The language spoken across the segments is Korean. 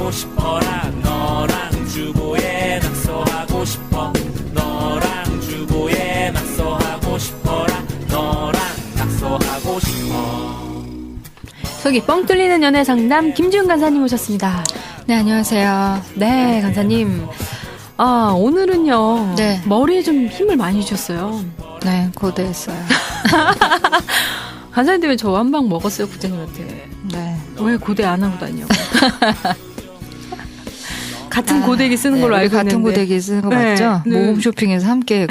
낙서하고 싶어라. 너랑 주보에 낙서하고 싶어. 너랑 주보에 낙서하고 싶어라. 너랑 낙서하고 싶어. 속이 뻥 뚫리는 연애 상담 김지훈 간사님 오셨습니다. 네, 안녕하세요. 네, 간사님. 아, 오늘은요. 네. 머리에 좀 힘을 많이 주셨어요. 네, 고대했어요. 간사님 때문에 저 한 방 먹었어요, 국장님한테. 네. 왜 고대 안 하고 다니냐고. 같은 고데기 쓰는 걸로 네, 알고 있는데. 같은 고데기 쓰는 거 네, 맞죠? 네. 모험 쇼핑에서 함께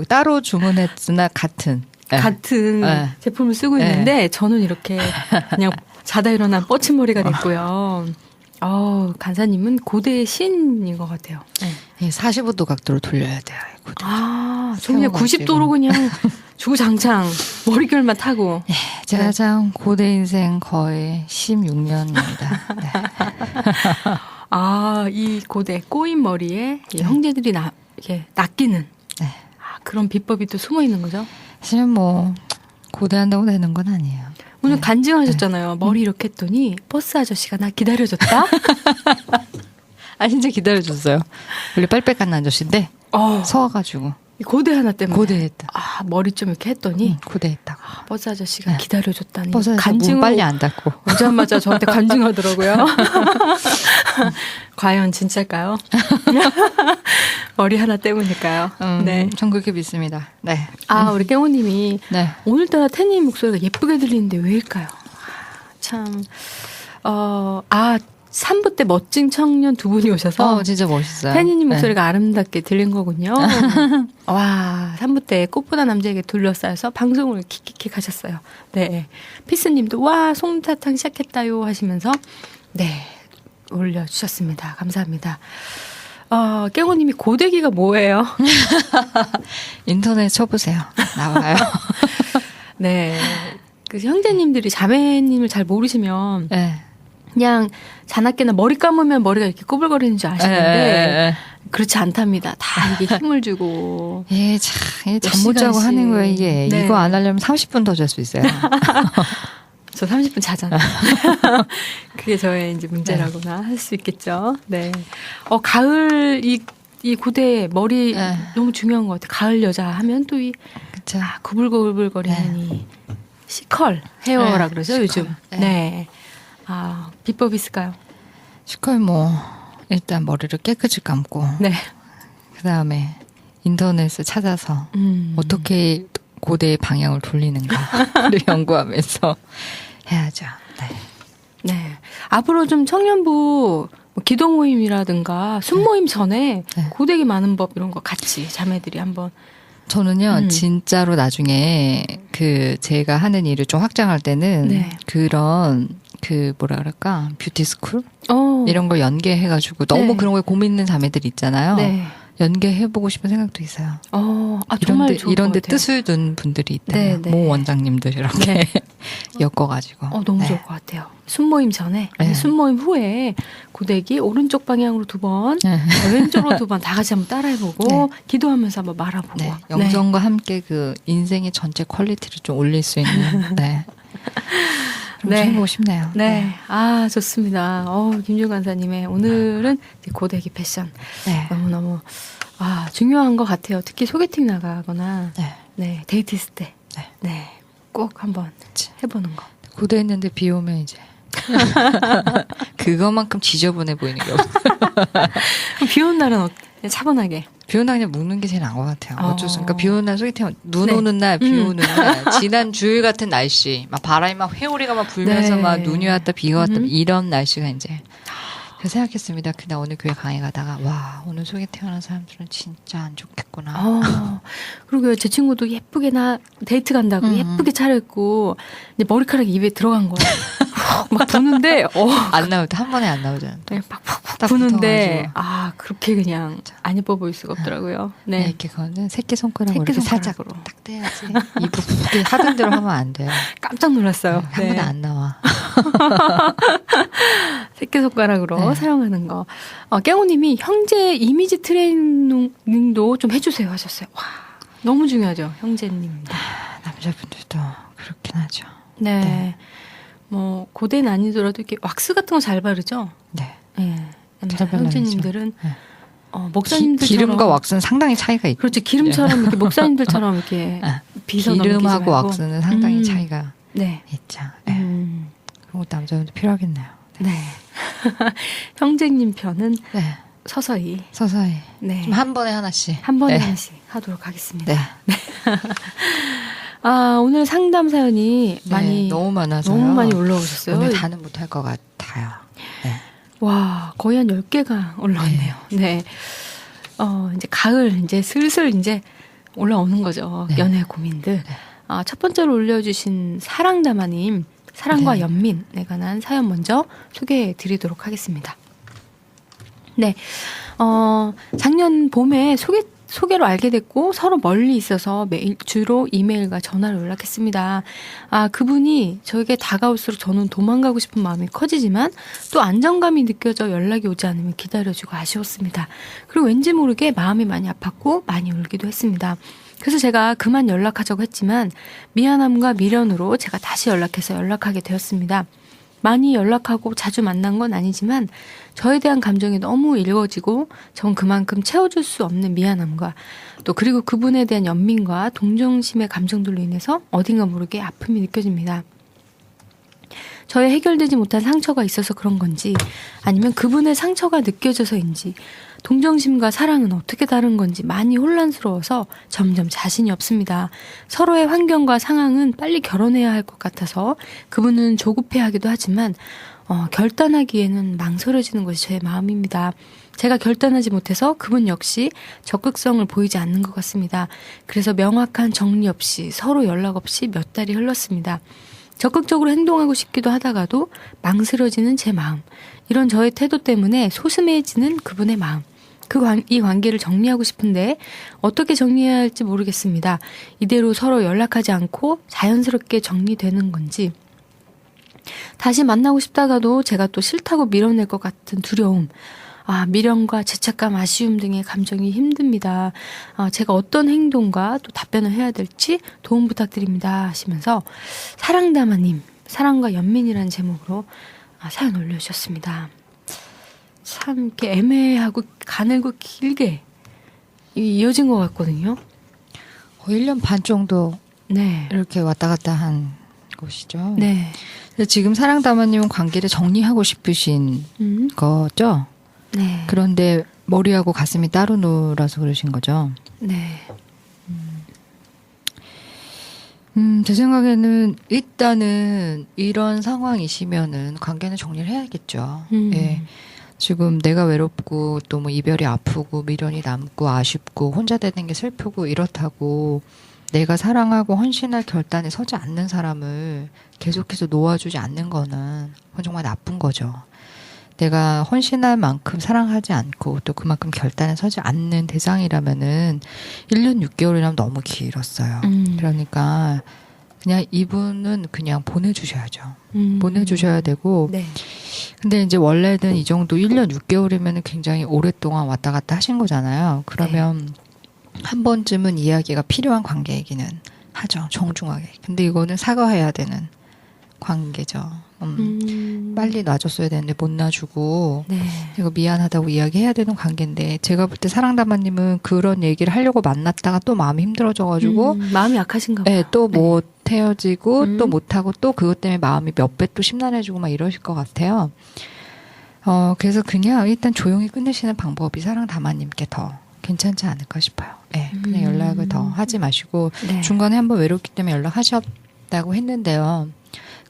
따로 주문했으나 같은. 네. 같은 네. 제품을 쓰고 네. 있는데 저는 이렇게 그냥 자다 일어난 뻗친 머리가 됐고요. 간사님은 고대의 신인 것 같아요. 네. 45도 각도로 돌려야 돼요. 이 고데. 아, 저 그냥 90도로 그냥 주구장창 머릿결만 타고. 네, 제가 참 고대 인생 거의 16년입니다. 네. 아, 이 고대 꼬인 머리에 이 형제들이 이렇게 낚이는 네. 그런 비법이 또 숨어 있는 거죠. 사실 뭐 고대한다고 되는 건 아니에요. 오늘 네. 간증하셨잖아요. 네. 머리 이렇게 했더니 버스 아저씨가 나 기다려줬다. 아, 진짜 기다려줬어요. 원래 빨백 간 아저씨인데 서와가지고 이 고대 하나 때문에. 고대했다. 아, 머리 좀 이렇게 했더니 고대했다고. 버스 아저씨가 네. 기다려줬다니. 버스 아저씨 문 빨리 안 닫고. 오자마자 저한테 간증하더라고요. 과연 진짜일까요? 머리 하나 때문일까요? 네. 전 그렇게 믿습니다. 네. 아, 우리 깨호님이 네. 오늘따라 태님 목소리가 예쁘게 들리는데 왜일까요? 참, 3부 때 멋진 청년 두 분이 오셔서 진짜 멋있어요. 태니님 네. 목소리가 아름답게 들린 거군요. 와, 3부 때 꽃보다 남자에게 둘러싸여서 방송을 킥킥킥 하셨어요. 네. 피스님도 와, 솜사탕 시작했다요 하시면서 네, 올려주셨습니다. 감사합니다. 깨고님이 고데기가 뭐예요? 인터넷 쳐보세요. 나와요. 네. 그 형제님들이 자매님을 잘 모르시면 네. 그냥 자나깨나 머리 감으면 머리가 이렇게 꼬불거리는 줄 아시는데 그렇지 않답니다. 다 이게 힘을 주고. 예, 참, 잠 못 자고 하는 거예요, 이게. 네. 이거 안 하려면 30분 더 잘 수 있어요. 저 30분 자잖아요. 그게 저의 이제 문제라고나 할 수 있겠죠. 네. 가을 이 고대 머리 너무 중요한 것 같아요. 가을 여자 하면 또 이 그쵸. 구불구불거리는 이 시컬 헤어라 그러죠, 시컬. 요즘. 네. 비법이 있을까요? 시컬 일단 머리를 깨끗이 감고. 네. 그 다음에 인터넷을 찾아서 어떻게 고대의 방향을 돌리는가를 연구하면서 해야죠. 네. 네. 앞으로 좀 청년부 기도 모임이라든가 순모임 전에 고데기 많은 법 이런 거 같이 자매들이 한번. 저는요, 진짜로 나중에 제가 하는 일을 좀 확장할 때는 그런 뭐라 그럴까, 뷰티 스쿨? 이런 걸 연계해가지고 너무 그런 거에 고민 있는 자매들 있잖아요. 네. 연계해보고 싶은 생각도 있어요. 정말 좋을 이런데 것 같아요. 뜻을 둔 분들이 있다면 네. 모 원장님들 이렇게 엮어가지고. 너무 좋을 것 같아요. 순모임 전에, 순모임 후에 고데기 오른쪽 방향으로 2번, 왼쪽으로 2번 다 같이 한번 따라해보고 기도하면서 한번 말아보고. 네. 영성과 함께 인생의 전체 퀄리티를 좀 올릴 수 있는. 네. 해보고 싶네요. 네. 좋습니다. 김준 간사님의 오늘은 이제 고데기 패션. 네. 너무너무, 중요한 것 같아요. 특히 소개팅 나가거나, 데이트 있을 때. 네. 꼭 한번 해보는 거. 고대했는데 비 오면 이제. 그거만큼 지저분해 보이는 게 없어요. 비 오는 날은 차분하게. 비 오는 날 그냥 묵는 게 제일 나은 것 같아요. 어쩔 수 없으니까 비 오는 날 소개팅, 눈 오는 날, 비 오는 날, 지난 주일 같은 날씨, 막 바람이 막 회오리가 막 불면서 막 눈이 왔다 비가 왔다 이런 날씨가 이제. 그래서 생각했습니다. 그날 오늘 교회 강의 가다가 와, 오늘 소개팅 하는 사람들은 진짜 안 좋겠구나. 그리고 제 친구도 예쁘게 데이트 간다고 예쁘게 차려입고 이제 머리카락이 입에 들어간 거예요. 막 부는데 안 나올 때 한 번에 안 나오잖아요. 네, 팍팍팍 부는데 그렇게 그냥 안 예뻐 보일 수가 없더라고요. 네. 이렇게 그거는 새끼손가락으로 이렇게 살짝 딱 떼야지. 이렇게 하던 대로 하면 안 돼요. 깜짝 놀랐어요. 한 번에 안 나와. 새끼손가락으로 사용하는 거. 깨호님이 형제 이미지 트레이닝도 좀 해주세요 하셨어요. 와, 너무 중요하죠, 형제님. 남자분들도 그렇긴 하죠. 네. 고대는 아니더라도 이렇게 왁스 같은 거 잘 바르죠? 네. 네. 형제님들은 네. 목사님들처럼 기름과 왁스는 상당히 차이가 있죠. 그렇죠. 기름처럼 이렇게 목사님들처럼 이렇게 빗어 넘기지 기름하고 말고. 왁스는 상당히 차이가 네. 있죠. 네. 그런 것도 남자분도 필요하겠네요. 네. 형제님 편은 네. 서서히 네. 좀 한 번에 하나씩. 한 번에 네. 하나씩 하도록 하겠습니다. 네. 오늘 상담 사연이 많이 너무 많아서요. 너무 많이 올라오셨어요. 오늘 다는 못할 것 같아요. 네. 와, 거의 한 10개가 올라왔네요. 네. 이제 가을, 이제 슬슬 이제 올라오는 거죠. 네. 연애 고민들. 첫 번째로 올려주신 사랑다마님, 사랑과 네. 연민에 관한 사연 먼저 소개해 드리도록 하겠습니다. 네. 작년 봄에 소개로 알게 됐고 서로 멀리 있어서 주로 이메일과 전화로 연락했습니다. 그분이 저에게 다가올수록 저는 도망가고 싶은 마음이 커지지만 또 안정감이 느껴져 연락이 오지 않으면 기다려주고 아쉬웠습니다. 그리고 왠지 모르게 마음이 많이 아팠고 많이 울기도 했습니다. 그래서 제가 그만 연락하자고 했지만 미안함과 미련으로 제가 다시 연락해서 연락하게 되었습니다. 많이 연락하고 자주 만난 건 아니지만 저에 대한 감정이 너무 일궈지고 전 그만큼 채워줄 수 없는 미안함과 또 그리고 그분에 대한 연민과 동정심의 감정들로 인해서 어딘가 모르게 아픔이 느껴집니다. 저의 해결되지 못한 상처가 있어서 그런 건지 아니면 그분의 상처가 느껴져서인지 동정심과 사랑은 어떻게 다른 건지 많이 혼란스러워서 점점 자신이 없습니다. 서로의 환경과 상황은 빨리 결혼해야 할 것 같아서 그분은 조급해하기도 하지만 결단하기에는 망설여지는 것이 제 마음입니다. 제가 결단하지 못해서 그분 역시 적극성을 보이지 않는 것 같습니다. 그래서 명확한 정리 없이 서로 연락 없이 몇 달이 흘렀습니다. 적극적으로 행동하고 싶기도 하다가도 망설여지는 제 마음. 이런 저의 태도 때문에 소심해지는 그분의 마음. 이 관계를 정리하고 싶은데 어떻게 정리해야 할지 모르겠습니다. 이대로 서로 연락하지 않고 자연스럽게 정리되는 건지 다시 만나고 싶다가도 제가 또 싫다고 밀어낼 것 같은 두려움. 미련과 죄책감, 아쉬움 등의 감정이 힘듭니다. 제가 어떤 행동과 또 답변을 해야 될지 도움 부탁드립니다 하시면서 사랑다마님, 사랑과 연민이라는 제목으로 사연 올려주셨습니다. 참 이렇게 애매하고 가늘고 길게 이어진 것 같거든요. 1년 반 정도 네. 이렇게 왔다 갔다 한 것이죠. 네. 근데 지금 사랑다마님은 관계를 정리하고 싶으신 거죠? 네. 그런데 머리하고 가슴이 따로 놀아서 그러신 거죠? 네. 제 생각에는 일단은 이런 상황이시면은 관계는 정리를 해야겠죠. 예. 지금 내가 외롭고 또 뭐 이별이 아프고 미련이 남고 아쉽고 혼자 되는 게 슬프고 이렇다고 내가 사랑하고 헌신할 결단에 서지 않는 사람을 계속해서 놓아주지 않는 거는 그건 정말 나쁜 거죠. 내가 헌신할 만큼 사랑하지 않고 또 그만큼 결단에 서지 않는 대상이라면은 1년 6개월이라면 너무 길었어요. 그러니까 그냥 이분은 그냥 보내주셔야죠. 보내주셔야 되고. 네. 근데 이제 원래는 이 정도 1년 6개월이면 굉장히 오랫동안 왔다 갔다 하신 거잖아요. 그러면 한 번쯤은 이야기가 필요한 관계이기는 하죠. 정중하게. 근데 이거는 사과해야 되는 관계죠. 빨리 놔줬어야 되는데 못 놔주고 네. 이거 미안하다고 이야기해야 되는 관계인데 제가 볼 때 사랑다마님은 그런 얘기를 하려고 만났다가 또 마음이 힘들어져가지고 마음이 약하신가 봐요. 네, 또 못 헤어지고 또 못하고 또 그것 때문에 마음이 몇 배 또 심란해지고 막 이러실 것 같아요. 그래서 그냥 일단 조용히 끝내시는 방법이 사랑다마님께 더 괜찮지 않을까 싶어요. 네, 그냥 연락을 더 하지 마시고 네. 중간에 한번 외롭기 때문에 연락하셨다고 했는데요.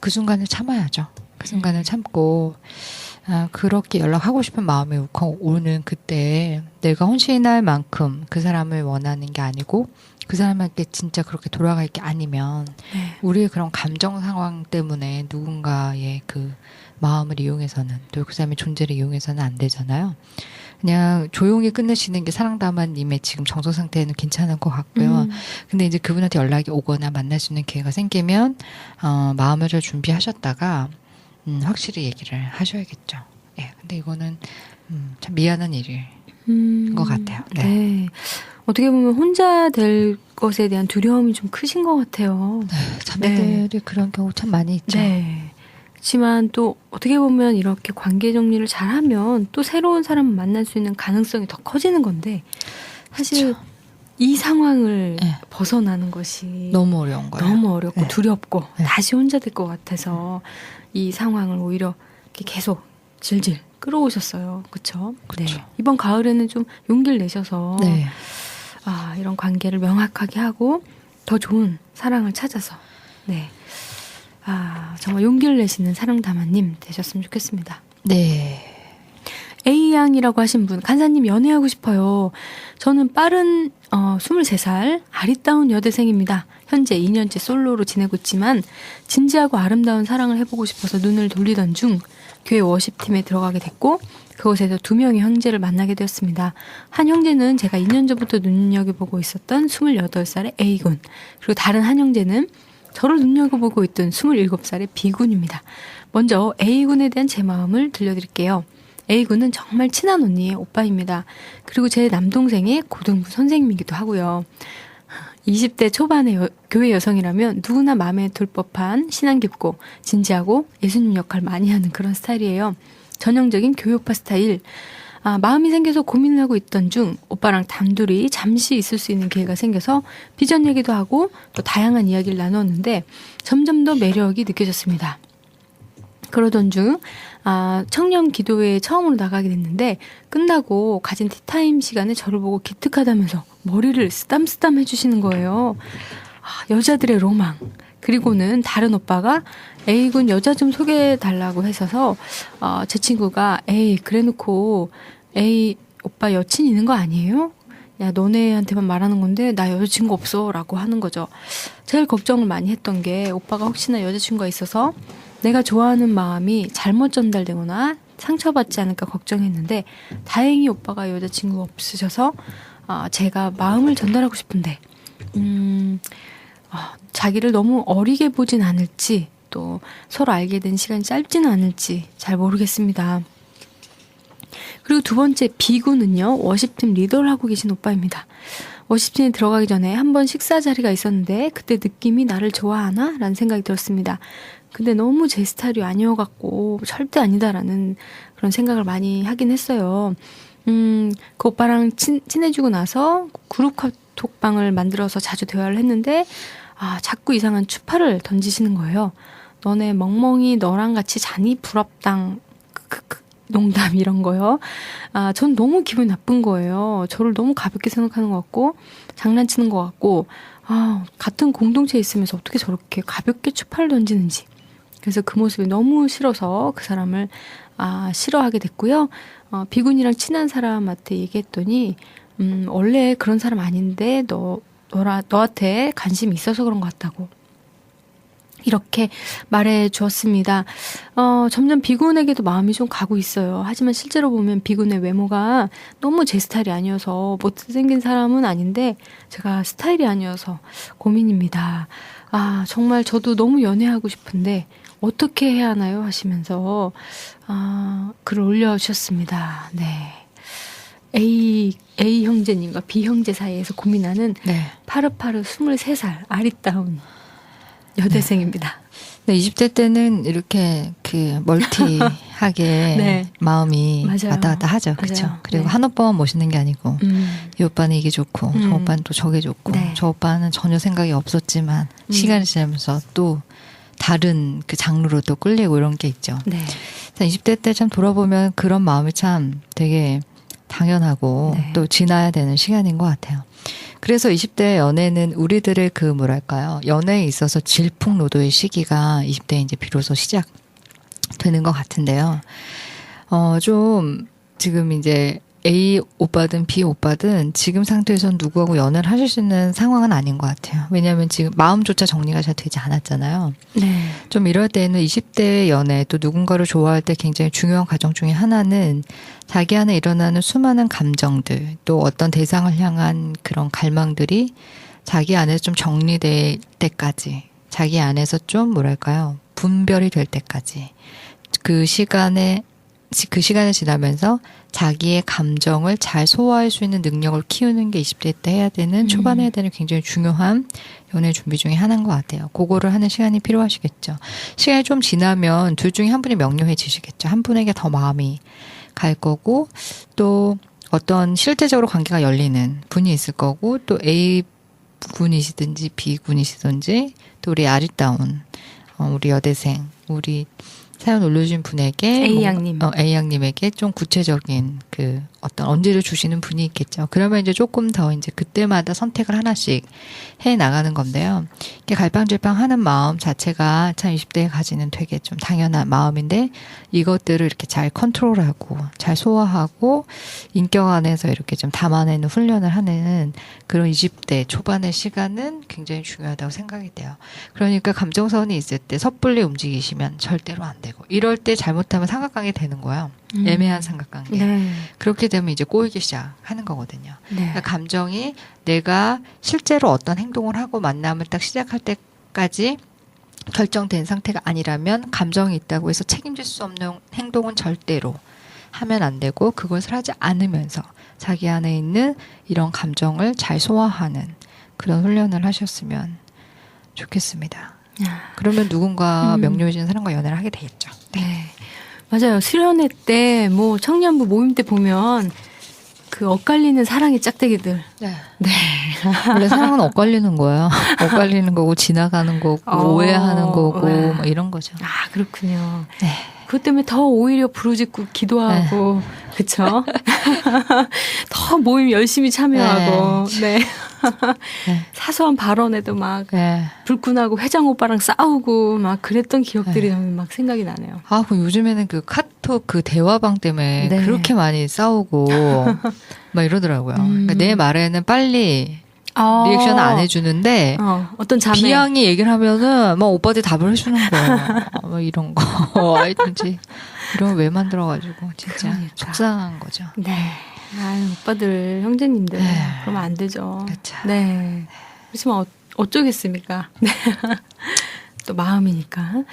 그 순간을 참아야죠. 그 순간을 참고 그렇게 연락하고 싶은 마음이 오는 그때 내가 헌신할 만큼 그 사람을 원하는 게 아니고 그 사람에게 진짜 그렇게 돌아갈 게 아니면 네. 우리의 그런 감정 상황 때문에 누군가의 그 마음을 이용해서는 또 그 사람의 존재를 이용해서는 안 되잖아요. 그냥 조용히 끝내시는 게 사랑다마님의 지금 정서 상태는 괜찮은 것 같고요. 근데 이제 그분한테 연락이 오거나 만날 수 있는 기회가 생기면 마음을 잘 준비하셨다가 확실히 얘기를 하셔야겠죠. 예, 근데 이거는 참 미안한 일인 것 같아요. 네. 네. 어떻게 보면 혼자 될 것에 대한 두려움이 좀 크신 것 같아요. 자매들이 그런 경우 참 많이 있죠. 네. 그렇지만 또 어떻게 보면 이렇게 관계 정리를 잘하면 또 새로운 사람을 만날 수 있는 가능성이 더 커지는 건데 사실 그쵸. 이 상황을 네. 벗어나는 것이 너무 어려운 거예요. 너무 어렵고 네. 두렵고 네. 다시 혼자 될 것 같아서 이 상황을 오히려 이렇게 계속 질질 끌어오셨어요. 그렇죠? 네. 그쵸. 이번 가을에는 좀 용기를 내셔서 네. 이런 관계를 명확하게 하고 더 좋은 사랑을 찾아서 네. 정말 용기를 내시는 사랑담화님 되셨으면 좋겠습니다. 네. A양이라고 하신 분, 간사님 연애하고 싶어요. 저는 빠른 23살 아리따운 여대생입니다. 현재 2년째 솔로로 지내고 있지만 진지하고 아름다운 사랑을 해보고 싶어서 눈을 돌리던 중 교회 워십팀에 들어가게 됐고 그곳에서 2명의 형제를 만나게 되었습니다. 한 형제는 제가 2년 전부터 눈여겨보고 있었던 28살의 A군, 그리고 다른 한 형제는 저를 눈여겨보고 있던 27살의 B군입니다. 먼저 A군에 대한 제 마음을 들려드릴게요. A군은 정말 친한 언니의 오빠입니다. 그리고 제 남동생의 고등부 선생님이기도 하고요. 20대 초반의 교회 여성이라면 누구나 마음에 들 법한 신앙 깊고 진지하고 예수님 역할 많이 하는 그런 스타일이에요. 전형적인 교회 오빠 스타일. 마음이 생겨서 고민을 하고 있던 중 오빠랑 단둘이 잠시 있을 수 있는 기회가 생겨서 비전 얘기도 하고 또 다양한 이야기를 나눴는데 점점 더 매력이 느껴졌습니다. 그러던 중 청년 기도회에 처음으로 나가게 됐는데 끝나고 가진 티타임 시간에 저를 보고 기특하다면서 머리를 쓰담쓰담 해주시는 거예요. 여자들의 로망. 그리고는 다른 오빠가 A군 여자 좀 소개해달라고 했어서 제 친구가 에이 그래놓고 A 오빠 여친 있는 거 아니에요? 야 너네한테만 말하는 건데 나 여자친구 없어 라고 하는 거죠. 제일 걱정을 많이 했던 게 오빠가 혹시나 여자친구가 있어서 내가 좋아하는 마음이 잘못 전달되거나 상처받지 않을까 걱정했는데 다행히 오빠가 여자친구가 없으셔서 제가 마음을 전달하고 싶은데 자기를 너무 어리게 보진 않을지 또 서로 알게 된 시간이 짧지는 않을지 잘 모르겠습니다. 그리고 두 번째 B군은요. 워십팀 리더를 하고 계신 오빠입니다. 워십팀에 들어가기 전에 한번 식사 자리가 있었는데 그때 느낌이 나를 좋아하나? 라는 생각이 들었습니다. 근데 너무 제 스타일이 아니어갖고 절대 아니다라는 그런 생각을 많이 하긴 했어요. 그 오빠랑 친해지고 나서 그룹 카톡방을 만들어서 자주 대화를 했는데 자꾸 이상한 추파를 던지시는 거예요. 너네 멍멍이 너랑 같이 자니 부럽당 농담 이런 거요. 전 너무 기분이 나쁜 거예요. 저를 너무 가볍게 생각하는 것 같고 장난치는 것 같고 같은 공동체에 있으면서 어떻게 저렇게 가볍게 추파를 던지는지. 그래서 그 모습이 너무 싫어서 그 사람을 싫어하게 됐고요. B군이랑 친한 사람한테 얘기했더니 원래 그런 사람 아닌데 너한테 관심이 있어서 그런 것 같다고 이렇게 말해 주었습니다. 점점 B군에게도 마음이 좀 가고 있어요. 하지만 실제로 보면 B군의 외모가 너무 제 스타일이 아니어서 못생긴 사람은 아닌데 제가 스타일이 아니어서 고민입니다. 정말 저도 너무 연애하고 싶은데 어떻게 해야 하나요? 하시면서 글을 올려주셨습니다. 네. A 형제님과 B 형제 사이에서 고민하는 네. 파르파르 23살 아리따운 여대생입니다. 네, 20대 때는 이렇게 멀티하게 네. 마음이 맞아요. 왔다 갔다 하죠. 그렇죠. 맞아요. 그리고 네. 한 오빠만 모시는 게 아니고 이 오빠는 이게 좋고 저 오빠는 또 저게 좋고 네. 저 오빠는 전혀 생각이 없었지만 시간이 지나면서 또 다른 그 장르로 또 끌리고 이런 게 있죠. 네. 20대 때 참 돌아보면 그런 마음이 참 되게 당연하고 네. 또 지나야 되는 시간인 것 같아요. 그래서 20대 연애는 우리들의 연애에 있어서 질풍노도의 시기가 20대에 이제 비로소 시작되는 것 같은데요. 좀 지금 이제 A 오빠든 B 오빠든 지금 상태에서 누구하고 연애를 하실 수 있는 상황은 아닌 것 같아요. 왜냐하면 지금 마음조차 정리가 잘 되지 않았잖아요. 네. 좀 이럴 때는 20대 연애 또 누군가를 좋아할 때 굉장히 중요한 과정 중에 하나는 자기 안에 일어나는 수많은 감정들 또 어떤 대상을 향한 그런 갈망들이 자기 안에서 좀 정리될 때까지 자기 안에서 좀 분별이 될 때까지 그 시간에 그 시간을 지나면서 자기의 감정을 잘 소화할 수 있는 능력을 키우는 게 20대 때 해야 되는 초반에 해야 되는 굉장히 중요한 연애 준비 중에 하나인 것 같아요. 그거를 하는 시간이 필요하시겠죠. 시간이 좀 지나면 둘 중에 한 분이 명료해지시겠죠. 한 분에게 더 마음이 갈 거고 또 어떤 실제적으로 관계가 열리는 분이 있을 거고 또 A 분이시든지 B 분이시든지 또 우리 아리따운 우리 여대생 우리 사연 올려주신 분에게 A양님. A양님에게 좀 구체적인 그 어떤 언제를 주시는 분이 있겠죠. 그러면 이제 조금 더 이제 그때마다 선택을 하나씩 해 나가는 건데요. 이렇게 갈팡질팡하는 마음 자체가 참 20대에 가지는 되게 좀 당연한 마음인데 이것들을 이렇게 잘 컨트롤하고 잘 소화하고 인격 안에서 이렇게 좀 담아내는 훈련을 하는 그런 20대 초반의 시간은 굉장히 중요하다고 생각이 돼요. 그러니까 감정선이 있을 때 섣불리 움직이시면 절대로 안 되고 이럴 때 잘못하면 삼각관계 되는 거예요. 애매한 삼각관계. 네. 그렇게 되면 이제 꼬이기 시작하는 거거든요. 네. 그러니까 감정이 내가 실제로 어떤 행동을 하고 만남을 딱 시작할 때까지 결정된 상태가 아니라면 감정이 있다고 해서 책임질 수 없는 행동은 절대로 하면 안 되고 그것을 하지 않으면서 자기 안에 있는 이런 감정을 잘 소화하는 그런 훈련을 하셨으면 좋겠습니다. 그러면 누군가 명료해지는 사람과 연애를 하게 되겠죠. 네. 맞아요. 수련회 때, 뭐, 청년부 모임 때 보면, 그 엇갈리는 사랑의 짝대기들. 네. 네. 원래 사랑은 엇갈리는 거야. 엇갈리는 거고, 지나가는 거고, 오해하는 거고, 네. 뭐 이런 거죠. 아, 그렇군요. 네. 그것 때문에 더 오히려 부르짖고 기도하고, 그쵸? 더 모임 열심히 참여하고, 네. 네. 사소한 발언에도 막 네. 불끈하고 회장 오빠랑 싸우고 막 그랬던 기억들이 막 생각이 나네요. 아, 그 요즘에는 그 카톡 그 대화방 때문에 네. 그렇게 많이 싸우고, 막 이러더라고요. 그러니까 내 말에는 빨리 리액션을 안 해주는데, 어떤 자매. 비양이 얘기를 하면은, 막 오빠들 답을 해주는 거예요. 뭐 이런 거. 알든지. 이런 거 왜 만들어가지고, 진짜. 그러니까. 속상한 거죠. 네. 아유, 오빠들, 형제님들. 네. 그러면 안 되죠. 그렇죠. 네. 그렇지만 어쩌겠습니까. 네. 또 마음이니까.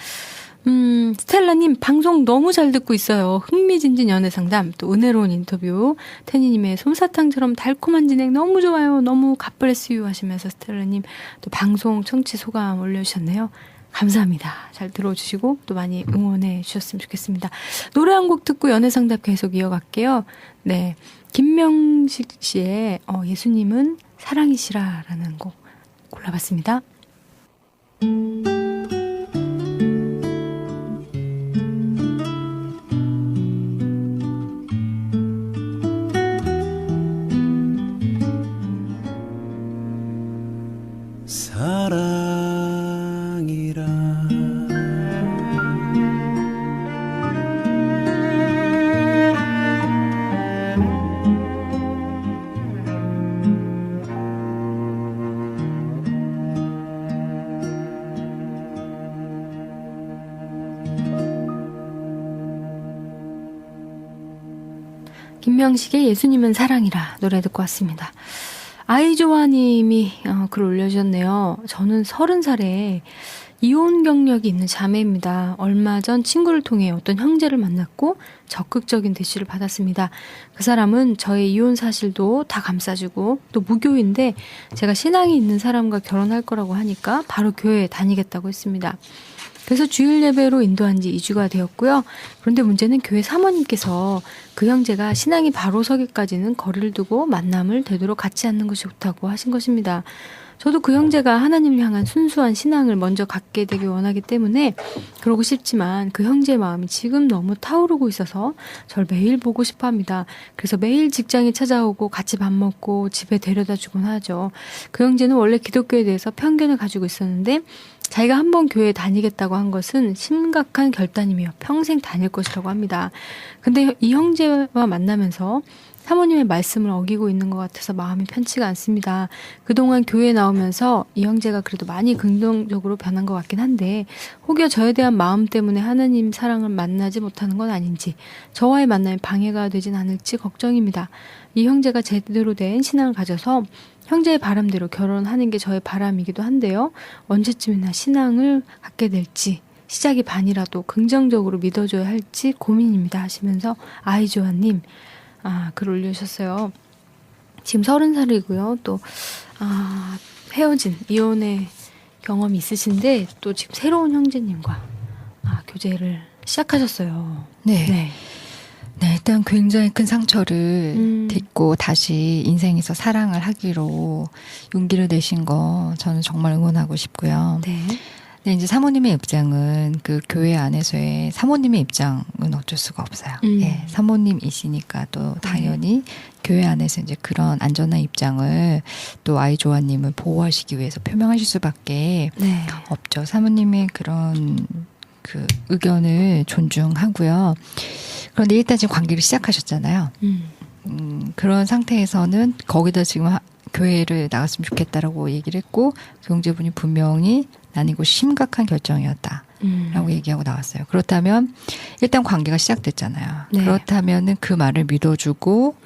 스텔라님, 방송 너무 잘 듣고 있어요. 흥미진진 연애 상담, 또 은혜로운 인터뷰, 태니님의 솜사탕처럼 달콤한 진행 너무 좋아요. 너무 갓브레스유 하시면서 스텔라님 또 방송 청취 소감 올려주셨네요. 감사합니다. 잘 들어주시고 또 많이 응원해 주셨으면 좋겠습니다. 노래 한 곡 듣고 연애 상담 계속 이어갈게요. 네. 김명식 씨의 예수님은 사랑이시라라는 곡 골라봤습니다. 사랑이라 김명식의 예수님은 사랑이라 노래 듣고 왔습니다. 아이조아님이 글 올려주셨네요. 저는 30살에 이혼 경력이 있는 자매입니다. 얼마 전 친구를 통해 어떤 형제를 만났고 적극적인 대시를 받았습니다. 그 사람은 저의 이혼 사실도 다 감싸주고 또 무교인데 제가 신앙이 있는 사람과 결혼할 거라고 하니까 바로 교회에 다니겠다고 했습니다. 그래서 주일 예배로 인도한 지 2주가 되었고요. 그런데 문제는 교회 사모님께서 그 형제가 신앙이 바로 서기까지는 거리를 두고 만남을 되도록 갖지 않는 것이 좋다고 하신 것입니다. 저도 그 형제가 하나님을 향한 순수한 신앙을 먼저 갖게 되길 원하기 때문에 그러고 싶지만 그 형제의 마음이 지금 너무 타오르고 있어서 절 매일 보고 싶어 합니다. 그래서 매일 직장에 찾아오고 같이 밥 먹고 집에 데려다 주곤 하죠. 그 형제는 원래 기독교에 대해서 편견을 가지고 있었는데 자기가 한번 교회에 다니겠다고 한 것은 심각한 결단이며 평생 다닐 것이라고 합니다. 근데 이 형제와 만나면서 사모님의 말씀을 어기고 있는 것 같아서 마음이 편치가 않습니다. 그동안 교회에 나오면서 이 형제가 그래도 많이 긍정적으로 변한 것 같긴 한데 혹여 저에 대한 마음 때문에 하나님 사랑을 만나지 못하는 건 아닌지 저와의 만남에 방해가 되진 않을지 걱정입니다. 이 형제가 제대로 된 신앙을 가져서 형제의 바람대로 결혼하는 게 저의 바람이기도 한데요. 언제쯤이나 신앙을 갖게 될지 시작이 반이라도 긍정적으로 믿어줘야 할지 고민입니다 하시면서 아이조아님 글 올려주셨어요. 지금 30살이고요. 또 헤어진 이혼의 경험이 있으신데 또 지금 새로운 형제님과 교제를 시작하셨어요. 네. 네, 일단 굉장히 큰 상처를 딛고 다시 인생에서 사랑을 하기로 용기를 내신 거 저는 정말 응원하고 싶고요. 네. 네, 이제 사모님의 입장은 그 교회 안에서의 사모님의 입장은 어쩔 수가 없어요. 예, 사모님이시니까 또 당연히 교회 안에서 이제 그런 안전한 입장을 또 아이조아님을 보호하시기 위해서 표명하실 수밖에 네. 없죠. 사모님의 그런 그 의견을 존중하고요. 그런데 일단 지금 관계를 시작하셨잖아요. 그런 상태에서는 거기다 지금 교회를 나갔으면 좋겠다라고 얘기를 했고 경제분이 분명히 난 이곳이 심각한 결정이었다라고 얘기하고 나왔어요. 그렇다면 일단 관계가 시작됐잖아요. 네. 그렇다면은 그 말을 믿어주고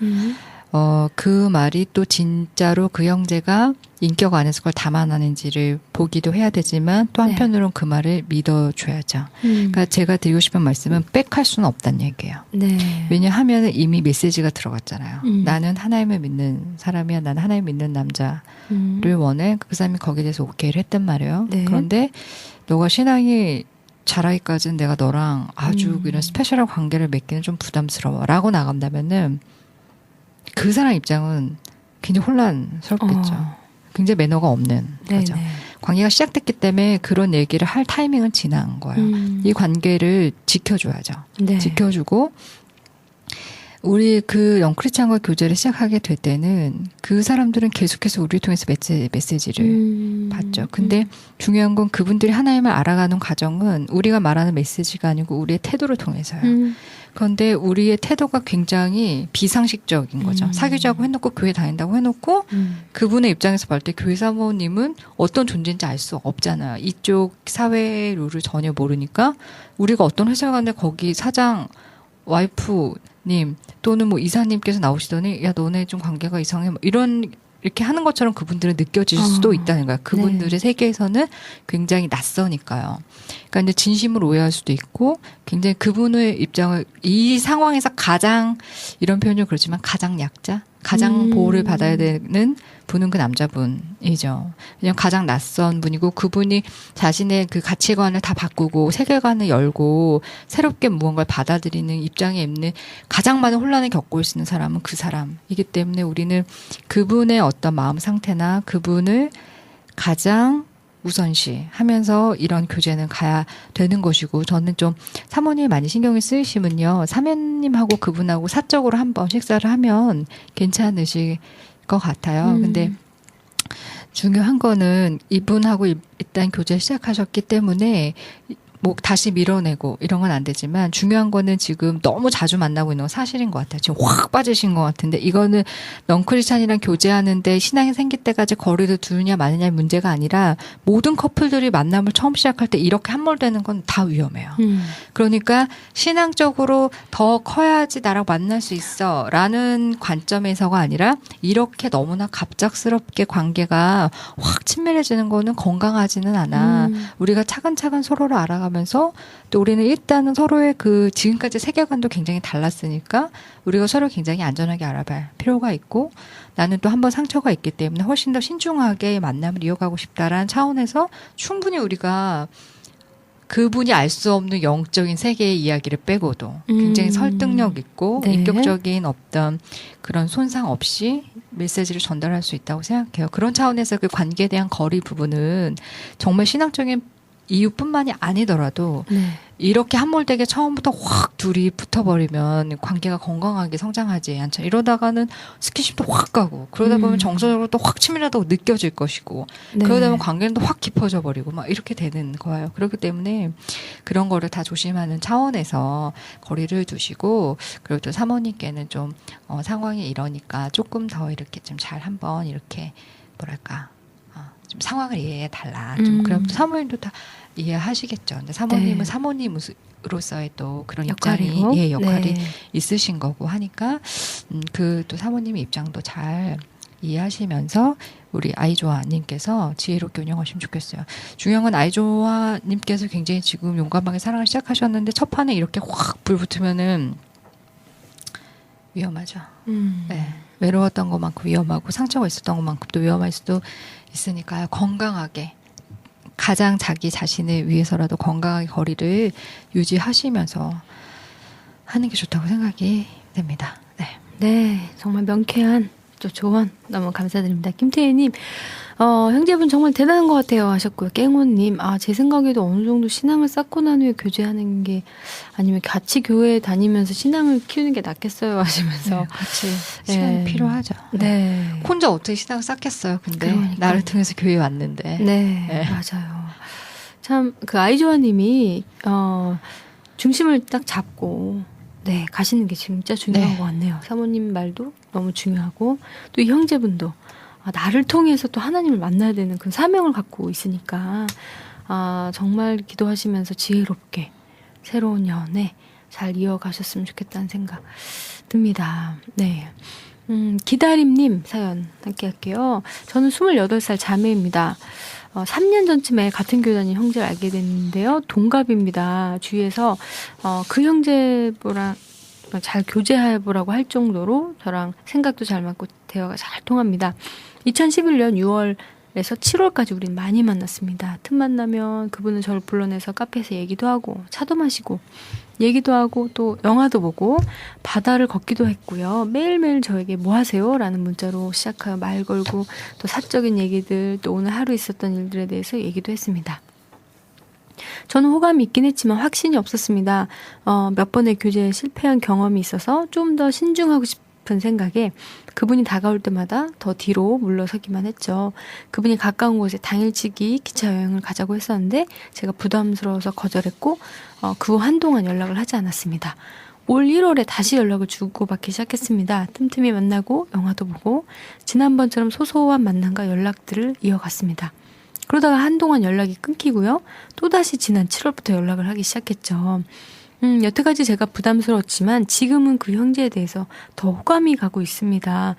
그 말이 또 진짜로 그 형제가 인격 안에서 그걸 담아내는지를 보기도 해야 되지만 또 한편으로는 그 말을 믿어줘야죠. 그러니까 제가 드리고 싶은 말씀은 빽할 수는 없다는 얘기예요. 네. 왜냐하면 이미 메시지가 들어갔잖아요. 나는 하나님을 믿는 사람이야. 나는 하나님 믿는 남자를 원해. 그 사람이 거기에 대해서 오케이를 했단 말이에요. 네. 그런데 너가 신앙이 자라기까지는 내가 너랑 아주 이런 스페셜한 관계를 맺기는 좀 부담스러워 라고 나간다면은 그 사람 입장은 굉장히 혼란스럽겠죠. 굉장히 매너가 없는 거죠. 네네. 관계가 시작됐기 때문에 그런 얘기를 할 타이밍은 지난 거예요. 이 관계를 지켜줘야죠. 네. 지켜주고 우리 그 영크리스찬과 교제를 시작하게 될 때는 그 사람들은 계속해서 우리를 통해서 메시지를 받죠. 근데 중요한 건 그분들이 하나님을 알아가는 과정은 우리가 말하는 메시지가 아니고 우리의 태도를 통해서요. 그런데 우리의 태도가 굉장히 비상식적인 거죠. 사귀자고 해놓고 교회 다닌다고 해놓고 그분의 입장에서 볼 때 교회 사모님은 어떤 존재인지 알 수 없잖아요. 이쪽 사회 룰을 전혀 모르니까 우리가 어떤 회사 가는데 거기 사장 와이프님 또는 뭐 이사님께서 나오시더니 야 너네 좀 관계가 이상해 뭐 이런 이렇게 하는 것처럼 그분들은 느껴질 수도 있다는 거야. 그분들의 네. 세계에서는 굉장히 낯서니까요. 그러니까 이제 진심으로 오해할 수도 있고 굉장히 그분의 입장을 이 상황에서 가장 이런 표현은 그렇지만 가장 약자, 가장 보호를 받아야 되는 분은 그 남자분이죠. 왜냐하면 가장 낯선 분이고 그분이 자신의 그 가치관을 다 바꾸고 세계관을 열고 새롭게 무언가를 받아들이는 입장에 있는 가장 많은 혼란을 겪고 있는 사람은 그 사람이기 때문에 우리는 그분의 어떤 마음 상태나 그분을 가장 우선시 하면서 이런 교제는 가야 되는 것이고 저는 좀 사모님이 많이 신경을 쓰이시면요. 사모님하고 그분하고 사적으로 한번 식사를 하면 괜찮으실 것 같아요. 근데 중요한 거는 이분하고 일단 교제 시작하셨기 때문에 뭐 다시 밀어내고 이런 건 안 되지만 중요한 거는 지금 너무 자주 만나고 있는 건 사실인 것 같아요. 지금 확 빠지신 것 같은데 이거는 넌크리스찬이랑 교제하는데 신앙이 생길 때까지 거리를 두느냐 마느냐의 문제가 아니라 모든 커플들이 만남을 처음 시작할 때 이렇게 함몰되는 건 다 위험해요. 그러니까 신앙적으로 더 커야지 나랑 만날 수 있어 라는 관점에서가 아니라 이렇게 너무나 갑작스럽게 관계가 확 친밀해지는 거는 건강하지는 않아. 우리가 차근차근 서로를 알아가면서 또 우리는 일단은 서로의 그 지금까지 세계관도 굉장히 달랐으니까 우리가 서로 굉장히 안전하게 알아볼 필요가 있고 나는 또 한 번 상처가 있기 때문에 훨씬 더 신중하게 만남을 이어가고 싶다라는 차원에서 충분히 우리가 그분이 알 수 없는 영적인 세계의 이야기를 빼고도 굉장히 설득력 있고 네. 인격적인 어떤 그런 손상 없이 메시지를 전달할 수 있다고 생각해요. 그런 차원에서 그 관계에 대한 거리 부분은 정말 신앙적인 이유뿐만이 아니더라도 네. 이렇게 함몰되게 처음부터 확 둘이 붙어버리면 관계가 건강하게 성장하지 않죠. 이러다가는 스킨십도 확 가고 그러다 보면 정서적으로 또 확 치밀하다고 느껴질 것이고 네. 그러다 보면 관계는 또 확 깊어져 버리고 막 이렇게 되는 거예요. 그렇기 때문에 그런 거를 다 조심하는 차원에서 거리를 두시고 그리고 또 사모님께는 좀 상황이 이러니까 조금 더 이렇게 좀 잘 한번 이렇게 뭐랄까 좀 상황을 이해해 달라. 좀 그럼 또 사모님도 다 이해하시겠죠. 근데 사모님은 네. 사모님으로서의 또 그런 역할이고. 입장이 역할이 네. 있으신 거고 하니까 그 또 사모님의 입장도 잘 이해하시면서 우리 아이조아님께서 지혜롭게 운영하시면 좋겠어요. 중요한 건 아이조아님께서 굉장히 지금 용감하게 사랑을 시작하셨는데 첫 판에 이렇게 확 불 붙으면은 위험하죠. 네. 외로웠던 것만큼 위험하고 상처가 있었던 것만큼 또 위험할 수도 있으니까요. 건강하게 가장 자기 자신을 위해서라도 건강하게 거리를 유지하시면서 하는 게 좋다고 생각이 됩니다. 네. 네, 정말 명쾌한 또 조언 너무 감사드립니다. 김태희님, 형제분 정말 대단한 것 같아요 하셨고요. 깽호님, 제 생각에도 어느 정도 신앙을 쌓고 난 후에 교제하는 게 아니면 같이 교회 다니면서 신앙을 키우는 게 낫겠어요 하시면서 네, 같이 시간이 필요하죠. 네. 혼자 어떻게 신앙을 쌓겠어요. 근데 그러니까요. 나를 통해서 교회 왔는데. 네, 맞아요. 참 그 아이조아님이 중심을 딱 잡고 네 가시는 게 진짜 중요한 네. 것 같네요. 사모님 말도 너무 중요하고 또 이 형제분도 나를 통해서 또 하나님을 만나야 되는 그 사명을 갖고 있으니까 정말 기도하시면서 지혜롭게 새로운 연애 잘 이어가셨으면 좋겠다는 생각 듭니다. 네. 기다림님 사연 함께 할게요. 저는 28살 자매입니다. 3년 전쯤에 같은 교회 다닌 형제를 알게 됐는데요. 동갑입니다. 주위에서 그 형제보랑 잘 교제해보라고 할 정도로 저랑 생각도 잘 맞고 대화가 잘 통합니다. 2011년 6월에서 7월까지 우린 많이 만났습니다. 틈만 나면 그분은 저를 불러내서 카페에서 얘기도 하고 차도 마시고 얘기도 하고 또 영화도 보고 바다를 걷기도 했고요. 매일매일 저에게 뭐 하세요? 라는 문자로 시작하여 말 걸고 또 사적인 얘기들 또 오늘 하루 있었던 일들에 대해서 얘기도 했습니다. 저는 호감이 있긴 했지만 확신이 없었습니다. 몇 번의 교제에 실패한 경험이 있어서 좀 더 신중하고 싶은 생각에 그분이 다가올 때마다 더 뒤로 물러서기만 했죠. 그분이 가까운 곳에 당일치기 기차 여행을 가자고 했었는데 제가 부담스러워서 거절했고 그 후 한동안 연락을 하지 않았습니다. 올 1월에 다시 연락을 주고받기 시작했습니다. 틈틈이 만나고 영화도 보고 지난번처럼 소소한 만남과 연락들을 이어갔습니다. 그러다가 한동안 연락이 끊기고요. 또다시 지난 7월부터 연락을 하기 시작했죠. 여태까지 제가 부담스러웠지만 지금은 그 형제에 대해서 더 호감이 가고 있습니다.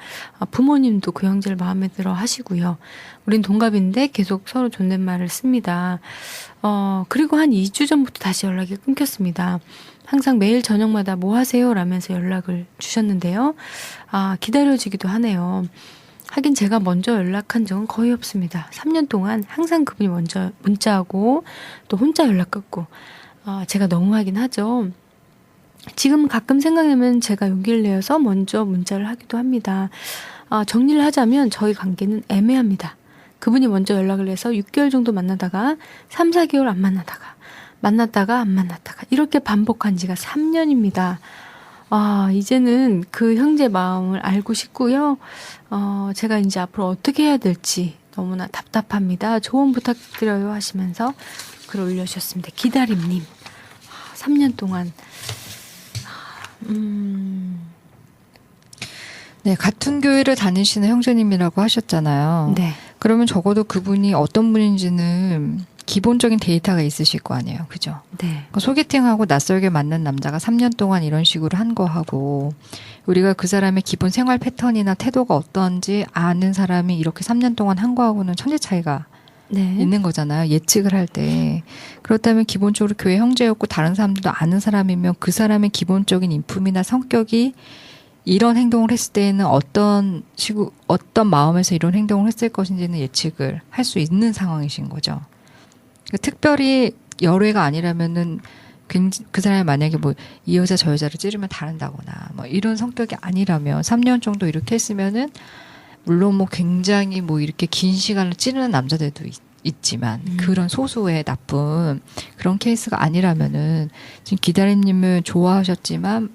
부모님도 그 형제를 마음에 들어 하시고요. 우린 동갑인데 계속 서로 존댓말을 씁니다. 그리고 한 2주 전부터 다시 연락이 끊겼습니다. 항상 매일 저녁마다 뭐 하세요? 라면서 연락을 주셨는데요. 기다려지기도 하네요. 하긴 제가 먼저 연락한 적은 거의 없습니다. 3년 동안 항상 그분이 먼저 문자하고 또 혼자 연락 끊고 제가 너무하긴 하죠. 지금 가끔 생각나면 제가 용기를 내어서 먼저 문자를 하기도 합니다. 정리를 하자면 저희 관계는 애매합니다. 그분이 먼저 연락을 해서 6개월 정도 만나다가 3, 4개월 안 만났다가 안 만났다가 이렇게 반복한 지가 3년입니다. 이제는 그 형제 마음을 알고 싶고요. 제가 이제 앞으로 어떻게 해야 될지 너무나 답답합니다. 조언 부탁드려요 하시면서 글 올려주셨습니다. 기다림님. 3년 동안. 네, 같은 교회를 다니시는 형제님이라고 하셨잖아요. 네. 그러면 적어도 그분이 어떤 분인지는 기본적인 데이터가 있으실 거 아니에요. 그죠? 네. 그러니까 소개팅하고 낯설게 만난 남자가 3년 동안 이런 식으로 한 거하고 우리가 그 사람의 기본 생활 패턴이나 태도가 어떤지 아는 사람이 이렇게 3년 동안 한 거하고는 천지 차이가 네. 있는 거잖아요. 예측을 할 때. 그렇다면 기본적으로 교회 형제였고 다른 사람들도 아는 사람이면 그 사람의 기본적인 인품이나 성격이 이런 행동을 했을 때에는 어떤 마음에서 이런 행동을 했을 것인지는 예측을 할 수 있는 상황이신 거죠. 그러니까 특별히 열애가 아니라면은 그 사람이 만약에 뭐 이 여자 저 여자를 찌르면 다른다거나 뭐 이런 성격이 아니라면 3년 정도 이렇게 했으면은 물론 뭐 굉장히 뭐 이렇게 긴 시간을 찌르는 남자들도 있지만 그런 소수의 나쁜 그런 케이스가 아니라면은 지금 기다림님을 좋아하셨지만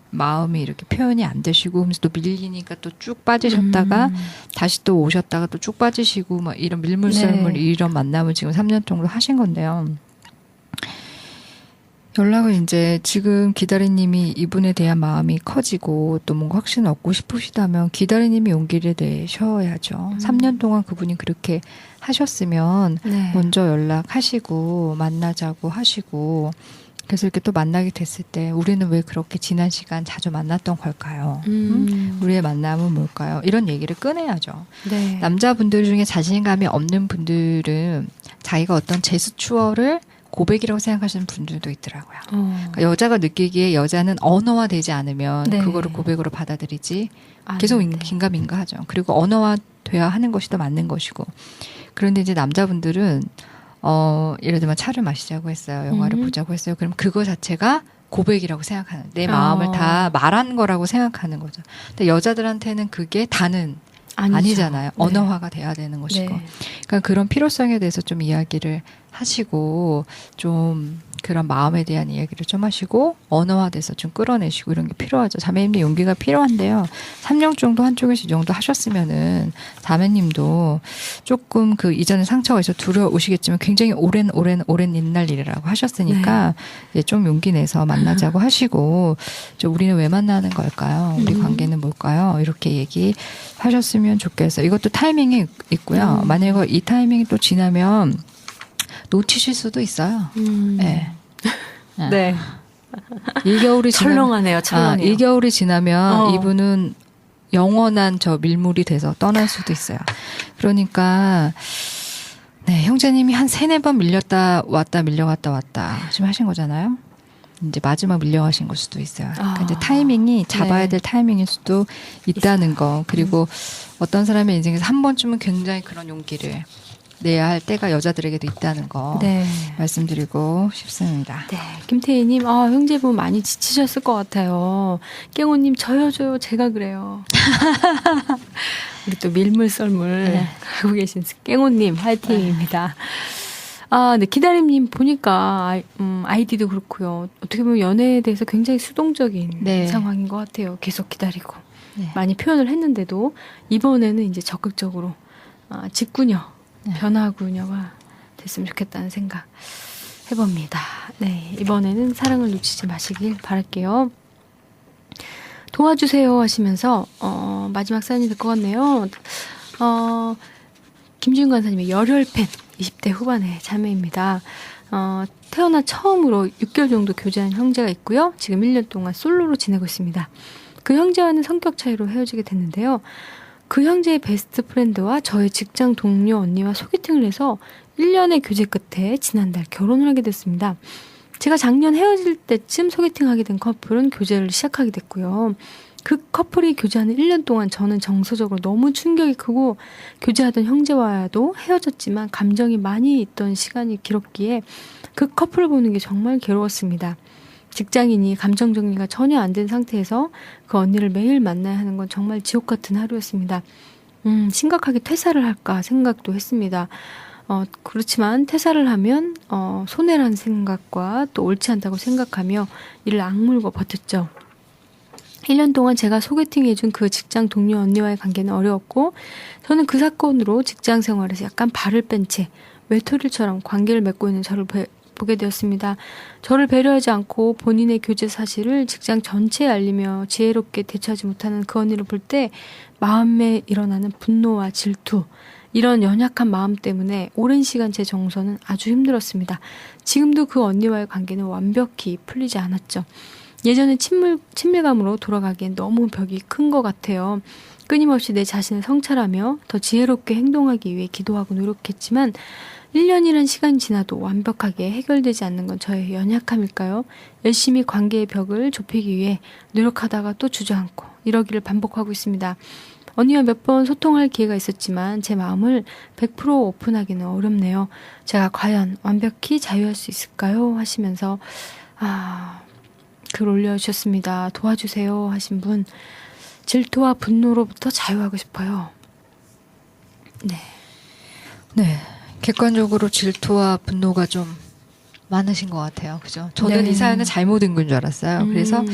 마음이 이렇게 표현이 안 되시고 하면서 또 밀리니까 또 쭉 빠지셨다가 다시 또 오셨다가 또 쭉 빠지시고 막 이런 밀물썰물 네. 이런 만남을 지금 3년 정도 하신 건데요. 연락을 이제 지금 기다리님이 이분에 대한 마음이 커지고 또 뭔가 확신을 얻고 싶으시다면 기다리님이 용기를 내셔야죠. 3년 동안 그분이 그렇게 하셨으면 네. 먼저 연락하시고 만나자고 하시고 그래서 이렇게 또 만나게 됐을 때 우리는 왜 그렇게 지난 시간 자주 만났던 걸까요? 우리의 만남은 뭘까요? 이런 얘기를 꺼내야죠. 네. 남자분들 중에 자신감이 없는 분들은 자기가 어떤 제스처를 고백이라고 생각하시는 분들도 있더라고요. 그러니까 여자가 느끼기에 여자는 언어화되지 않으면 네. 그거를 고백으로 받아들이지 아, 계속 네. 긴가민가하죠. 그리고 언어화돼야 하는 것이 더 맞는 것이고. 그런데 이제 남자분들은 예를 들면 차를 마시자고 했어요. 영화를 보자고 했어요. 그럼 그거 자체가 고백이라고 생각하는, 내 마음을 다 말한 거라고 생각하는 거죠. 근데 여자들한테는 그게 다는 아니죠. 아니잖아요. 네. 언어화가 돼야 되는 것이고. 네. 그러니까 그런 필요성에 대해서 좀 이야기를 하시고, 좀 그런 마음에 대한 이야기를 좀 하시고, 언어화돼서 좀 끌어내시고 이런 게 필요하죠. 자매님도 용기가 필요한데요. 3년 정도 한쪽에서 이 정도 하셨으면은 자매님도 조금 그 이전에 상처가 있어 두려우시겠지만 굉장히 오랜 옛날 일이라고 하셨으니까 이제 좀 용기 내서 만나자고 하시고, 우리는 왜 만나는 걸까요? 우리 관계는 뭘까요? 이렇게 얘기하셨으면 좋겠어요. 이것도 타이밍이 있고요. 만약에 이 타이밍이 또 지나면 놓치실 수도 있어요. 네. 네. 1개월이 철렁하네요. 철렁해요. 1개월이 지나면 이분은 영원한 저 밀물이 돼서 떠날 수도 있어요. 그러니까 네, 형제님이 한 3-4번 밀렸다 왔다 밀려갔다 왔다 지금 하신 거잖아요. 이제 마지막 밀려가신 걸 수도 있어요. 그러니까 이제 타이밍이 잡아야 될 타이밍일 수도 있다는 거. 그리고 어떤 사람의 인생에서 한 번쯤은 굉장히 그런 용기를 내야 할 때가 여자들에게도 있다는 거 네. 말씀드리고 싶습니다. 네. 김태희님, 형제분 많이 지치셨을 것 같아요. 깽호님, 저요, 제가 그래요. 우리 또 밀물 썰물 하고 계신 깽호님, 화이팅입니다. 네. 기다림님 보니까, 아이디도 그렇고요. 어떻게 보면 연애에 대해서 굉장히 수동적인 네. 상황인 것 같아요. 계속 기다리고. 네. 많이 표현을 했는데도, 이번에는 이제 적극적으로, 직구녀. 변화구녀가 됐으면 좋겠다는 생각 해봅니다. 네, 이번에는 사랑을 놓치지 마시길 바랄게요. 도와주세요 하시면서 마지막 사연이 될 것 같네요. 김지윤 간사님의 열혈팬 20대 후반의 자매입니다. 태어나 처음으로 6개월 정도 교제한 형제가 있고요. 지금 1년 동안 솔로로 지내고 있습니다. 그 형제와는 성격 차이로 헤어지게 됐는데요. 그 형제의 베스트 프렌드와 저의 직장 동료 언니와 소개팅을 해서 1년의 교제 끝에 지난달 결혼을 하게 됐습니다. 제가 작년 헤어질 때쯤 소개팅하게 된 커플은 교제를 시작하게 됐고요. 그 커플이 교제하는 1년 동안 저는 정서적으로 너무 충격이 크고 교제하던 형제와도 헤어졌지만 감정이 많이 있던 시간이 길었기에 그 커플을 보는 게 정말 괴로웠습니다. 직장인이 감정 정리가 전혀 안 된 상태에서 그 언니를 매일 만나야 하는 건 정말 지옥 같은 하루였습니다. 심각하게 퇴사를 할까 생각도 했습니다. 그렇지만 퇴사를 하면 손해라는 생각과 또 옳지 않다고 생각하며 이를 악물고 버텼죠. 1년 동안 제가 소개팅해준 그 직장 동료 언니와의 관계는 어려웠고 저는 그 사건으로 직장 생활에서 약간 발을 뺀 채 외톨이처럼 관계를 맺고 있는 저를 보게 되었습니다. 저를 배려하지 않고 본인의 교제 사실을 직장 전체에 알리며 지혜롭게 대처하지 못하는 그 언니를 볼 때 마음에 일어나는 분노와 질투, 이런 연약한 마음 때문에 오랜 시간 제 정서는 아주 힘들었습니다. 지금도 그 언니와의 관계는 완벽히 풀리지 않았죠. 예전에 친밀감으로 돌아가기엔 너무 벽이 큰 것 같아요. 끊임없이 내 자신을 성찰하며 더 지혜롭게 행동하기 위해 기도하고 노력했지만 1년이란 시간이 지나도 완벽하게 해결되지 않는 건 저의 연약함일까요? 열심히 관계의 벽을 좁히기 위해 노력하다가 또 주저앉고 이러기를 반복하고 있습니다. 언니와 몇 번 소통할 기회가 있었지만 제 마음을 100% 오픈하기는 어렵네요. 제가 과연 완벽히 자유할 수 있을까요? 하시면서 글 올려주셨습니다. 도와주세요 하신 분, 질투와 분노로부터 자유하고 싶어요. 네. 객관적으로 질투와 분노가 좀 많으신 것 같아요. 그죠? 저는 네. 이 사연은 잘못 읽은 줄 알았어요. 그래서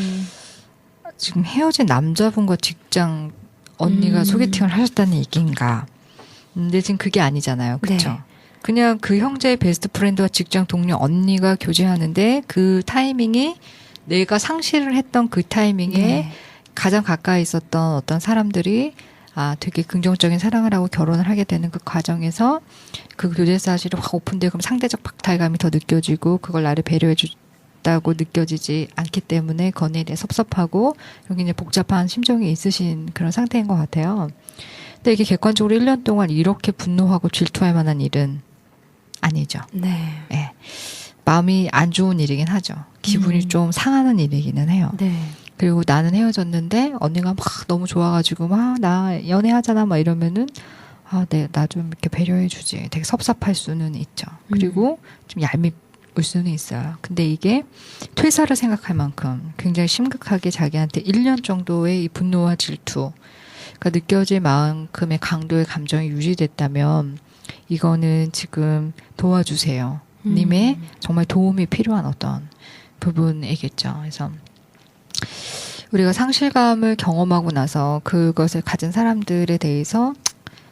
지금 헤어진 남자분과 직장 언니가 소개팅을 하셨다는 얘기인가. 근데 지금 그게 아니잖아요. 그렇죠? 네. 그냥 그 형제의 베스트 프렌드와 직장 동료 언니가 교제하는데 그 타이밍이 내가 상실을 했던 그 타이밍에 네. 가장 가까이 있었던 어떤 사람들이 되게 긍정적인 사랑을 하고 결혼을 하게 되는 그 과정에서 그 교제 사실이 확 오픈되고 그럼 상대적 박탈감이 더 느껴지고 그걸 나를 배려해 있다고 느껴지지 않기 때문에 그거에 대해 섭섭하고 여기 이제 복잡한 심정이 있으신 그런 상태인 것 같아요. 근데 이게 객관적으로 1년 동안 이렇게 분노하고 질투할 만한 일은 아니죠. 네. 네. 마음이 안 좋은 일이긴 하죠. 기분이 좀 상하는 일이기는 해요. 네. 그리고 나는 헤어졌는데 언니가 막 너무 좋아가지고 막 나 연애하잖아 막 이러면은 네, 나 좀 이렇게 배려해주지. 되게 섭섭할 수는 있죠. 그리고 좀 얄밉을 수는 있어요. 근데 이게 퇴사를 생각할 만큼 굉장히 심각하게 자기한테 1년 정도의 이 분노와 질투가 느껴질 만큼의 강도의 감정이 유지됐다면 이거는 지금 도와주세요. 님의 정말 도움이 필요한 어떤 부분이겠죠. 그래서 우리가 상실감을 경험하고 나서 그것을 가진 사람들에 대해서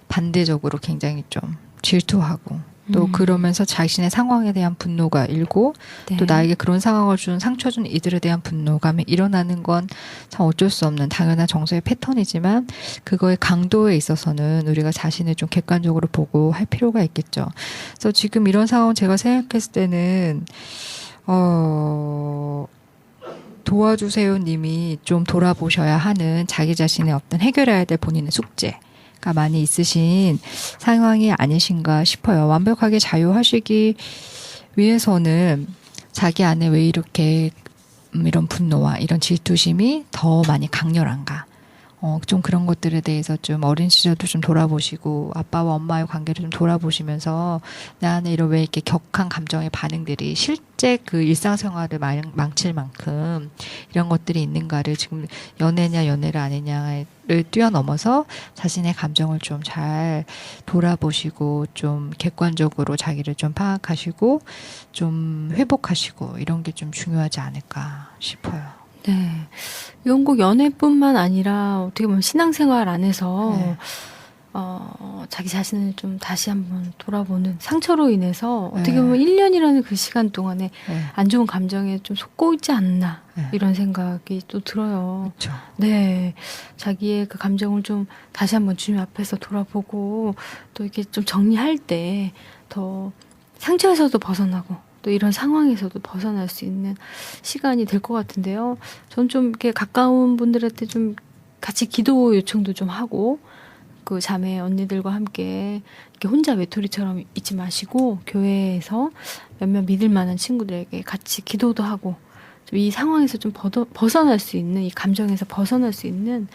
반대적으로 굉장히 좀 질투하고 또 그러면서 자신의 상황에 대한 분노가 일고 네. 또 나에게 그런 상황을 준 상처 준 이들에 대한 분노감이 일어나는 건 참 어쩔 수 없는 당연한 정서의 패턴이지만 그거의 강도에 있어서는 우리가 자신을 좀 객관적으로 보고 할 필요가 있겠죠. 그래서 지금 이런 상황 제가 생각했을 때는 도와주세요 님이 좀 돌아보셔야 하는 자기 자신의 어떤 해결해야 될 본인의 숙제가 많이 있으신 상황이 아니신가 싶어요. 완벽하게 자유하시기 위해서는 자기 안에 왜 이렇게 이런 분노와 이런 질투심이 더 많이 강렬한가. 좀 그런 것들에 대해서 좀 어린 시절도 좀 돌아보시고 아빠와 엄마의 관계를 좀 돌아보시면서 내 안에 이런 왜 이렇게 격한 감정의 반응들이 실제 그 일상생활을 망칠 만큼 이런 것들이 있는가를 지금 연애냐 연애를 아니냐를 뛰어넘어서 자신의 감정을 좀 잘 돌아보시고 좀 객관적으로 자기를 좀 파악하시고 좀 회복하시고 이런 게 좀 중요하지 않을까 싶어요. 네. 이건 꼭 연애뿐만 아니라 어떻게 보면 신앙생활 안에서 네. 자기 자신을 좀 다시 한번 돌아보는 상처로 인해서 어떻게 네. 보면 1년이라는 그 시간 동안에 네. 안 좋은 감정에 좀 속고 있지 않나 네. 이런 생각이 또 들어요. 그렇죠. 네. 자기의 그 감정을 좀 다시 한번 주님 앞에서 돌아보고 또 이렇게 좀 정리할 때 더 상처에서도 벗어나고 또 이런 상황에서도 벗어날 수 있는 시간이 될 것 같은데요. 전 좀 이렇게 가까운 분들한테 좀 같이 기도 요청도 좀 하고 그 자매 언니들과 함께 이렇게 혼자 외톨이처럼 있지 마시고 교회에서 몇몇 믿을 만한 친구들에게 같이 기도도 하고 좀 이 상황에서 좀 벗어날 수 있는 이 감정에서 벗어날 수 있는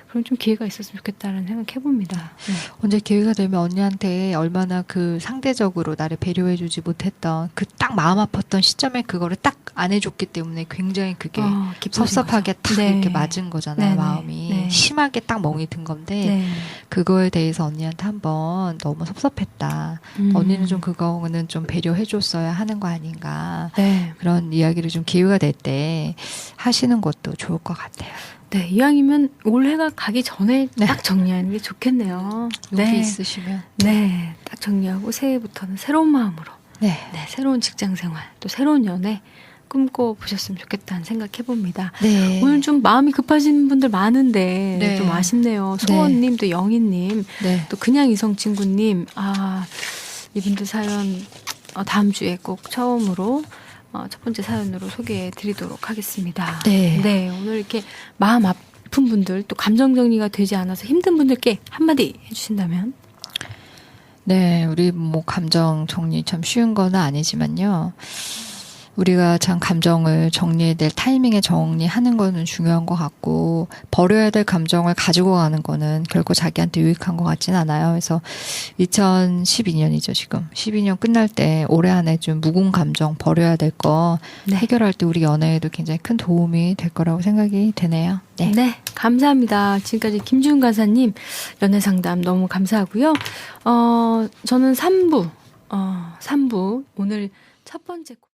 그런 좀 기회가 있었으면 좋겠다는 생각 해봅니다. 네. 언제 기회가 되면 언니한테 얼마나 그 상대적으로 나를 배려해주지 못했던 그 딱 마음 아팠던 시점에 그거를 딱 안 해줬기 때문에 굉장히 그게 기쁘신 섭섭하게 거죠. 딱 네. 이렇게 맞은 거잖아요. 네네. 마음이 네. 심하게 딱 멍이 든 건데 네. 그거에 대해서 언니한테 한번 너무 섭섭했다. 언니는 좀 그거는 좀 배려해줬어야 하는 거 아닌가. 네. 그런 이야기를 좀 기회가 될 때 하시는 것도 좋을 것 같아요. 네, 이왕이면 올해가 가기 전에 네. 딱 정리하는 게 좋겠네요. 용기 있으시면. 네, 딱 정리하고 새해부터는 새로운 마음으로 네. 네, 새로운 직장 생활, 또 새로운 연애 꿈꿔보셨으면 좋겠다는 생각해봅니다. 네. 오늘 좀 마음이 급하신 분들 많은데 네. 좀 아쉽네요. 소원님, 또 영희님, 네. 또 그냥 이성친구님, 이분들 사연 다음 주에 꼭 처음으로 첫 번째 사연으로 소개해드리도록 하겠습니다. 네. 오늘 이렇게 마음 아픈 분들, 또 감정 정리가 되지 않아서 힘든 분들께 한마디 해주신다면? 네, 우리 뭐 감정 정리 참 쉬운 거는 아니지만요. 우리가 참 감정을 정리해야 될 타이밍에 정리하는 거는 중요한 것 같고 버려야 될 감정을 가지고 가는 거는 결코 자기한테 유익한 것 같진 않아요. 그래서 2012년이죠 지금. 12년 끝날 때 올해 안에 좀 묵은 감정 버려야 될 거 네. 해결할 때 우리 연애에도 굉장히 큰 도움이 될 거라고 생각이 되네요. 네, 감사합니다. 지금까지 김지훈 간사님 연애 상담 너무 감사하고요. 저는 3부 오늘 첫 번째